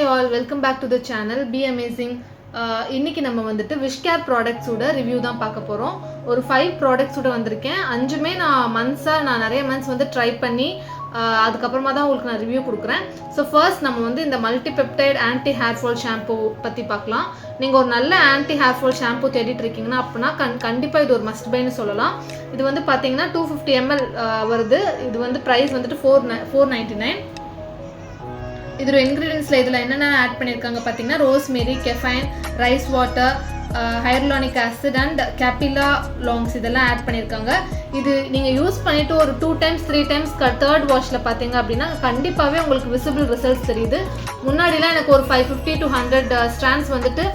Hi all, welcome back to the channel. Be amazing. இன்னைக்கு நம்ம வந்துட்டு Wishcare products ஓட ரிவ்யூ தான் பார்க்க போறோம். ஒரு 5 products ஓட வந்திருக்கேன். அஞ்சுமே நான் நிறைய months வந்து ட்ரை பண்ணி அதுக்கப்புறமா தான் உங்களுக்கு நான் ரிவ்யூ கொடுக்குறேன். ஸோ ஃபர்ஸ்ட் நம்ம வந்து இந்த மல்டிபெப்டைட் ஆன்டி ஹேர் ஃபால் ஷாம்பு பற்றி பார்க்கலாம். நீங்கள் ஒரு நல்ல ஆன்டி ஹேர் ஃபால் ஷாம்பு தேடிட்டு இருக்கீங்கன்னா அப்படின்னா கண்டிப்பாக இது ஒரு மஸ்ட் பைன்னு சொல்லலாம். இது வந்து பார்த்தீங்கன்னா 250 ml வருது. இது வந்து ப்ரைஸ் வந்துட்டு $499. இதோட இன்க்ரீடியன்ஸில் இதில் என்னென்ன ஆட் பண்ணியிருக்காங்க பார்த்தீங்கன்னா rosemary, caffeine, rice water, hyaluronic acid and கேப்பிலா லாங்ஸ் இதெல்லாம் ஆட் பண்ணியிருக்காங்க. இது நீங்கள் யூஸ் பண்ணிவிட்டு ஒரு 2 times 3 times தேர்ட் வாஷில் பார்த்தீங்க அப்படின்னா கண்டிப்பாகவே உங்களுக்கு விசிபிள் ரிசல்ட்ஸ் தெரியுது. முன்னாடிலாம் எனக்கு ஒரு 550 to 100 ஸ்ட்ராண்ட்ஸ் வந்துட்டு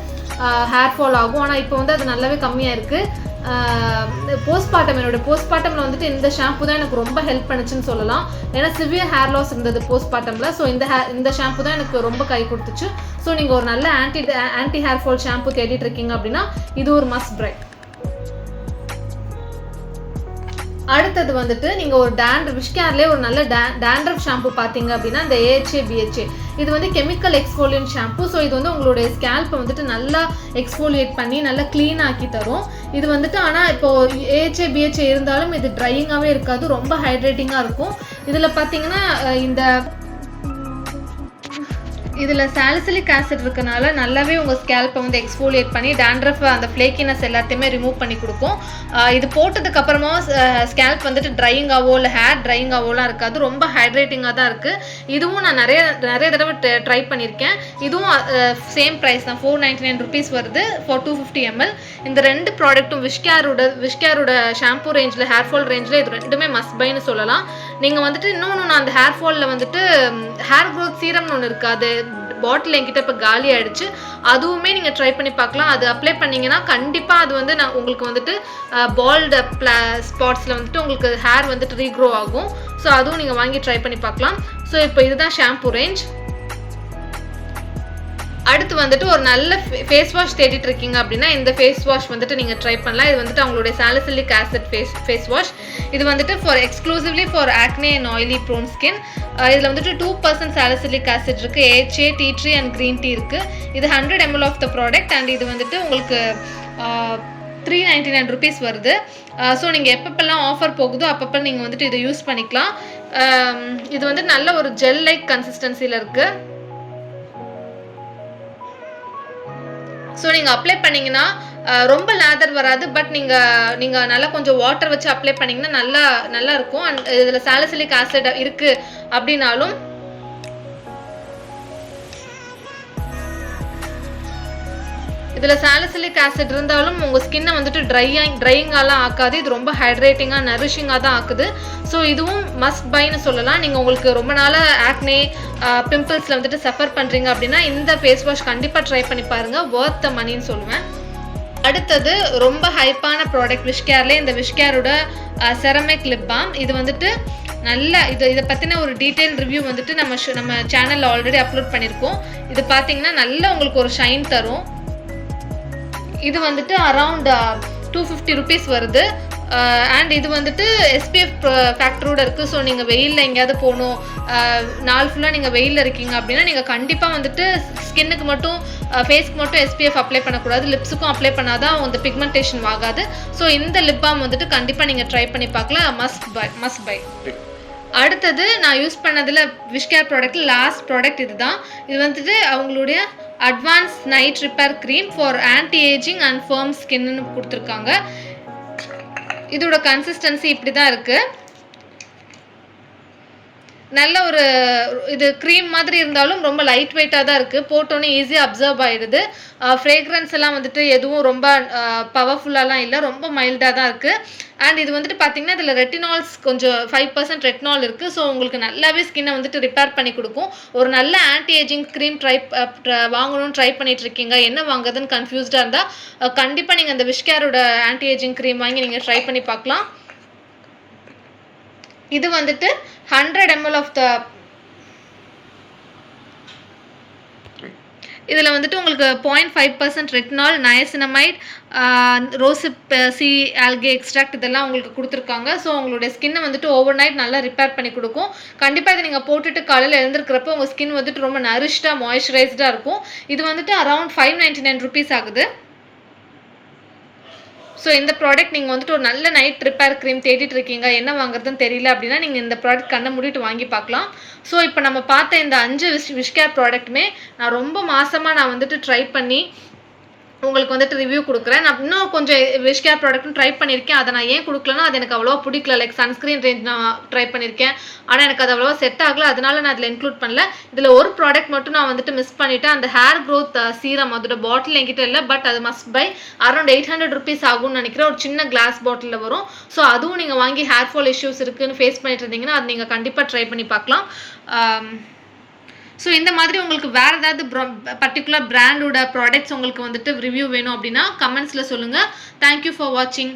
ஹேர் ஃபால் ஆகும். ஆனால் இப்போ வந்து அது நல்லாவே கம்மியாக இருக்குது. என்னோட போஸ்ட்மார்ட்டமில் வந்துட்டு இந்த ஷாம்பு தான் எனக்கு ரொம்ப ஹெல்ப் பண்ணுச்சுன்னு சொல்லலாம். ஏன்னா சிவியர் ஹேர் லாஸ் இருந்தது போஸ்ட்மார்ட்டமில். ஸோ இந்த ஷாம்பு தான் எனக்கு ரொம்ப கை கொடுத்துச்சு. ஸோ நீங்கள் ஒரு நல்ல ஆன்டி ஹேர் ஃபால் ஷாம்பு தேடிட்டு இருக்கீங்க அப்படின்னா இது ஒரு மஸ்ட் ட்ரை. அடுத்தது வந்துட்டு நீங்கள் ஒரு விஷ்கேர்லேயே ஒரு நல்ல டேண்ட்ரஃப் ஷாம்பு பார்த்தீங்க அப்படின்னா இந்த AHA BHA இது வந்து கெமிக்கல் எக்ஸ்ஃபோலியன்ட் ஷாம்பு. ஸோ இது வந்து உங்களுடைய ஸ்கேல்ப்பை வந்துட்டு நல்லா எக்ஸ்ஃபோலியேட் பண்ணி நல்லா க்ளீன் ஆக்கி தரும். இது வந்துட்டு ஆனால் இப்போ AHA BHA இருந்தாலும் இது ட்ரையிங்காகவே இருக்காது, ரொம்ப ஹைட்ரேட்டிங்காக இருக்கும். இதில் பார்த்தீங்கன்னா இதில் சாலிசிலிக் ஆசிட் இருக்கனால நல்லாவே உங்கள் ஸ்கேல்ப்பை வந்து எக்ஸ்ஃபோலியேட் பண்ணி டேண்ட்ரஃப் அந்த ஃப்ளேக்கினஸ் எல்லாத்தையுமே ரிமூவ் பண்ணி கொடுக்கும். இது போட்டதுக்கு அப்புறமா ஸ்கேல்ப் வந்துட்டு ட்ரையிங்காவோ இல்லை ஹேர் ட்ரையிங்காவோலாம் இருக்காது, ரொம்ப ஹைட்ரேட்டிங்காக தான் இருக்குது. இதுவும் நான் நிறைய தடவை ட்ரை பண்ணியிருக்கேன். இதுவும் சேம் ப்ரைஸ் தான், $499 வருது ஃபார் 250 ml. இந்த ரெண்டு ப்ராடக்ட்டும் விஷ்கேரோட ஷாம்பூ ரேஞ்சில் ஹேர் ஃபால் ரேஞ்சில் இது ரெண்டுமே மஸ்ட் பைன்னு சொல்லலாம். நீங்கள் வந்துட்டு இன்னொன்று நான் அந்த ஹேர் ஃபாலில் வந்துட்டு ஹேர் க்ரோத் சீரம்னு ஒன்று இருக்காது, பாட்டில் என்கிட்ட இப்போ காலி ஆகிடுச்சு. அதுவுமே நீங்கள் ட்ரை பண்ணி பார்க்கலாம். அது அப்ளை பண்ணிங்கன்னா கண்டிப்பாக அது வந்து உங்களுக்கு வந்துட்டு பால்டு ஸ்பாட்ஸில் வந்துட்டு உங்களுக்கு ஹேர் வந்துட்டு ரீக்ரோ ஆகும். ஸோ அதுவும் நீங்கள் வாங்கி ட்ரை பண்ணி பார்க்கலாம். ஸோ இப்போ இதுதான் ஷாம்பூ ரேஞ்ச். அடுத்து வந்துட்டு ஒரு நல்ல ஃபேஸ் வாஷ் தேடிட்டு இருக்கீங்க அப்படின்னா இந்த ஃபேஸ் வாஷ் வந்துட்டு நீங்கள் ட்ரை பண்ணலாம். இது வந்துட்டு அவங்களுடைய சாலிசிலிக் ஆசிட் ஃபேஸ் வாஷ். இது வந்துட்டு exclusively for acne and oily prone skin. இதில் வந்துட்டு 2% சாலிசிலிக் ஆசிட் இருக்குது, AHA, tea tree and green tea இருக்குது. இது 100 ml of the product and இது வந்துட்டு உங்களுக்கு $399 வருது. ஸோ நீங்கள் எப்பப்பெல்லாம் ஆஃபர் போகுதோ அப்பப்போ நீங்கள் வந்துட்டு இதை யூஸ் பண்ணிக்கலாம். இது வந்து நல்ல ஒரு ஜெல் லைக் கன்சிஸ்டன்சியில் இருக்குது. ஸோ நீங்கள் அப்ளை பண்ணிங்கன்னா ரொம்ப லேதர் வராது, பட் நீங்கள் நல்லா கொஞ்சம் வாட்டர் வச்சு அப்ளை பண்ணிங்கன்னா நல்லா இருக்கும். அண்ட் இதில் சாலிசிலிக் ஆசிட் இருக்குது அப்படின்னாலும் இதில் சாலிசிலிக் ஆசிட் இருந்தாலும் உங்கள் ஸ்கின்னை வந்துட்டு ட்ரையிங்காலாம் ஆக்காது. இது ரொம்ப ஹைட்ரேட்டிங்காக நரிஷிங்காக தான் ஆக்குது. ஸோ இதுவும் மஸ்ட் பைன்னு சொல்லலாம். நீங்கள் உங்களுக்கு ரொம்ப நாளாக ஆக்னே பிம்பிள்ஸில் வந்துட்டு சஃபர் பண்ணுறீங்க அப்படின்னா இந்த ஃபேஸ் வாஷ் கண்டிப்பாக ட்ரை பண்ணி பாருங்கள், வொர்த் த மணின்னு சொல்லுவேன். அடுத்தது ரொம்ப ஹைப்பான ப்ராடக்ட் விஷ்கேர்லேயே இந்த விஷ்கேரோட செரமிக் லிப் பாம். இது வந்துட்டு நல்லா இதை பற்றின ஒரு டீட்டெயில் ரிவ்யூ வந்துட்டு நம்ம சேனலில் ஆல்ரெடி அப்லோட் பண்ணியிருக்கோம். இது பார்த்தீங்கன்னா நல்லா உங்களுக்கு ஒரு ஷைன் தரும். இது வந்துட்டு அரவுண்ட் $250 வருது. அண்ட் இது வந்துட்டு SPF ஃபேக்டரோடு இருக்குது. ஸோ நீங்கள் வெயிலில் எங்கேயாவது போகணும், நாள் ஃபுல்லாக நீங்கள் வெயிலில் இருக்கீங்க அப்படின்னா நீங்கள் கண்டிப்பாக வந்துட்டு ஸ்கின்னுக்கு மட்டும் ஃபேஸ்க்கு மட்டும் SPF அப்ளை பண்ணக்கூடாது, லிப்ஸுக்கும் அப்ளை பண்ணாதான் அந்த பிக்மெண்டேஷன் ஆகாது. ஸோ இந்த லிப் பாம் வந்துட்டு கண்டிப்பாக நீங்கள் ட்ரை பண்ணி பார்க்கலாம், மஸ்ட் பை. அடுத்தது நான் யூஸ் பண்ணதில் விஷ்கேர் ப்ராடக்ட்டில் லாஸ்ட் ப்ராடக்ட் இதுதான். இது வந்துட்டு அவங்களுடைய advance night repair cream for anti ageing and firm ஸ்கின்னு கொடுத்துருக்காங்க. இதோட கன்சிஸ்டன்சி இப்படி தான் இருக்குது. நல்ல ஒரு இது க்ரீம் மாதிரி இருந்தாலும் ரொம்ப லைட் வெயிட்டாக தான் இருக்குது, போட்டோன்னே ஈஸியாக அப்சர்வ் ஆகிடுது. ஃப்ரேக்ரன்ஸ் எல்லாம் வந்துட்டு எதுவும் ரொம்ப பவர்ஃபுல்லாலாம் இல்லை, ரொம்ப மைல்டாக தான் இருக்குது. அண்ட் இது வந்துட்டு பார்த்தீங்கன்னா இதில் ரெட்டினால்ஸ் கொஞ்சம் 5% ரெட்டினால் இருக்குது. ஸோ உங்களுக்கு நல்லாவே ஸ்கின்னை வந்துட்டு ரிப்பேர் பண்ணி கொடுக்கும். ஒரு நல்ல ஆன்டி ஏஜிங் க்ரீம் வாங்கணும்னு ட்ரை பண்ணிட்டு இருக்கீங்க, என்ன வாங்குறதுன்னு கன்ஃபியூஸ்டாக இருந்தால் கண்டிப்பாக நீங்கள் இந்த விஷ்கேரோட ஆன்டி ஏஜிங் க்ரீம் வாங்கி நீங்கள் ட்ரை பண்ணி பார்க்கலாம். இது வந்துட்டு 100 ml ஆஃப் த இதில் வந்துட்டு உங்களுக்கு 0.5% retinal, niacinamide, rosehip C algae extract இதெல்லாம் உங்களுக்கு கொடுத்துருக்காங்க. ஸோ உங்களுடைய ஸ்கின்னை வந்துட்டு ஓவர் நைட் நல்லா ரிப்பேர் பண்ணி கொடுக்கும். கண்டிப்பாக இதை நீங்கள் போட்டுட்டு காலையில் எழுந்திருக்கிறப்ப உங்கள் ஸ்கின் வந்துட்டு ரொம்ப நரிஷ்டாக மாய்ஸ்சரைஸ்டாக இருக்கும். இது வந்துட்டு அரௌண்ட் 599 rupees ஆகுது. ஸோ இந்த ப்ராடக்ட் நீங்கள் வந்துட்டு ஒரு நல்ல நைட் ரிப்பேர் க்ரீம் தேடிட்டு இருக்கீங்க, என்ன வாங்குறதுன்னு தெரியல அப்படின்னா நீங்கள் இந்த ப்ராடக்ட் கண்ணை மூடிட்டு வாங்கி பார்க்கலாம். ஸோ இப்போ நம்ம பார்த்த இந்த 5 விஷ்கேர் ப்ராடக்ட்டுமே நான் ரொம்ப மாசமாக நான் வந்துட்டு ட்ரை பண்ணி உங்களுக்கு வந்துட்டு ரிவ்யூ கொடுக்குறேன். நான் இன்னும் கொஞ்சம் விஷ்கேர் ப்ராடக்ட்டும் ட்ரை பண்ணியிருக்கேன். அதை நான் ஏன் கொடுக்கலன்னா அது எனக்கு அவ்வளோவா பிடிக்கல. லைக் சன்ஸ்க்ரீன் ரேஞ்ச் நான் ட்ரை பண்ணியிருக்கேன், ஆனால் எனக்கு அது அவ்வளோவா செட் ஆகல. அதனால நான் அதில் இன்க்ளூட் பண்ணல. இதில் ஒரு ப்ராடக்ட் மட்டும் நான் வந்துட்டு மிஸ் பண்ணிவிட்டேன். அந்த ஹேர் க்ரோத் சீரம், அதோட பாட்டில் என்கிட்ட இல்லை. பட் அது மஸ்ட் பை, அரௌண்ட் 800 rupees ஆகும்னு நினைக்கிறேன். ஒரு சின்ன கிளாஸ் பாட்டிலில் வரும். ஸோ அதுவும் நீங்கள் வாங்கி ஹேர் ஃபால் இஷ்யூஸ் இருக்குன்னு ஃபேஸ் பண்ணிட்டு இருந்தீங்கன்னா அது நீங்கள் கண்டிப்பாக ட்ரை பண்ணி பார்க்கலாம். ஸோ இந்த மாதிரி உங்களுக்கு வேறு ஏதாவது பர்டிகுலர் பிராண்டோட ப்ராடக்ட்ஸ் உங்களுக்கு வந்துட்டு ரிவ்யூ வேணும் அப்படின்னா கமெண்ட்ஸில் சொல்லுங்கள். தேங்க்யூ ஃபார் வாட்சிங்.